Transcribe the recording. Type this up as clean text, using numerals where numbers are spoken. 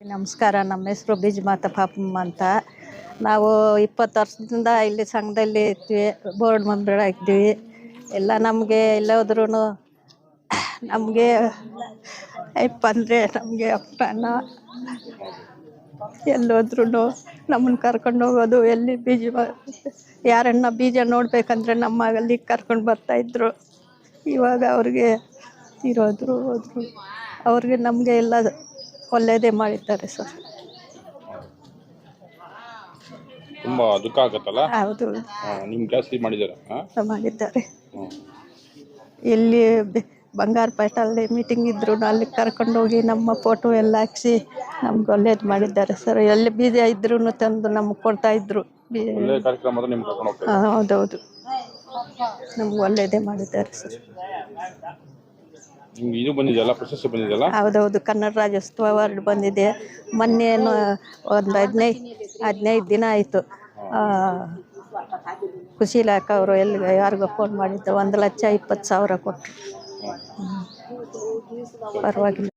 ನಮಸ್ಕಾರ. ನಮ್ಮ ಹೆಸರು ಬೀಜಮಾತ ಪಾಪಮ್ಮ ಅಂತ. ನಾವು 20 ವರ್ಷದಿಂದ ಇಲ್ಲಿ ಸಂಘದಲ್ಲಿ ಇರ್ತೀವಿ. ಬೋರ್ಡ್ ಮೆಂಬರ್ ಆಗಿದ್ದೀವಿ. ಎಲ್ಲ ನಮಗೆ ಎಲ್ಲೋದ್ರೂ ನಮಗೆ ಅಂದರೆ ನಮಗೆ ಅಪ್ಪನ ಎಲ್ಲೋದ್ರೂ ನಮ್ಮನ್ನು ಕರ್ಕೊಂಡು ಹೋಗೋದು. ಎಲ್ಲಿ ಯಾರನ್ನ ಬೀಜ ನೋಡಬೇಕಂದ್ರೆ ನಮ್ಮ ಅಲ್ಲಿಗೆ ಕರ್ಕೊಂಡು ಬರ್ತಾಯಿದ್ರು. ಇವಾಗ ಅವ್ರಿಗೆ ಹೋದ್ರು. ಅವ್ರಿಗೆ ನಮಗೆ ಎಲ್ಲ ಒಳ್ಳೆಯದೇ ಮಾಡಿದ್ದಾರೆ ಸರ್. ತುಂಬಾ ದುಃಖ ಆಗುತ್ತಲ್ಲ. ಹೌದು, ನಿಮ್ಗೆ ಜಾಸ್ತಿ ಮಾಡಿದ್ದಾರೆ. ಎಲ್ಲಿ ಬಂಗಾರಪೇಟಲ್ಲಿ ಮೀಟಿಂಗ್ ಇದ್ರು ಅಲ್ಲಿ ಕರ್ಕೊಂಡೋಗಿ ನಮ್ಮ ಫೋಟೋ ಎಲ್ಲ ಹಾಕ್ಸಿ ನಮ್ಗೆ ಒಳ್ಳೇದು ಮಾಡಿದ್ದಾರೆ ಸರ್. ಎಲ್ಲಿ ಬೀಜ ಇದ್ರೂ ತಂದು ನಮ್ಗೆ ಕೊಡ್ತಾಯಿದ್ರು. ಹೌದೌದು, ನಮ್ಗೆ ಒಳ್ಳೇದೇ ಮಾಡಿದ್ದಾರೆ ಸರ್. ಇದು ಬಂದಿದೆಯಲ್ಲ, ಪ್ರಶಸ್ತಿ ಬಂದಿದೆಯಲ್ಲ. ಹೌದೌದು, ಕನ್ನಡ ರಾಜ್ಯೋತ್ಸವ ಅವಾರ್ಡ್ ಬಂದಿದೆ. ಮೊನ್ನೆ ಒಂದು 15 ದಿನ ಆಯಿತು. ಕುಶೀಲಾಕ ಅವರು ಯಾರಿಗೋ ಫೋನ್ ಮಾಡಿದ್ದ 1,20,20,000 ಕೊಟ್ಟರು. ಪರವಾಗಿಲ್ಲ.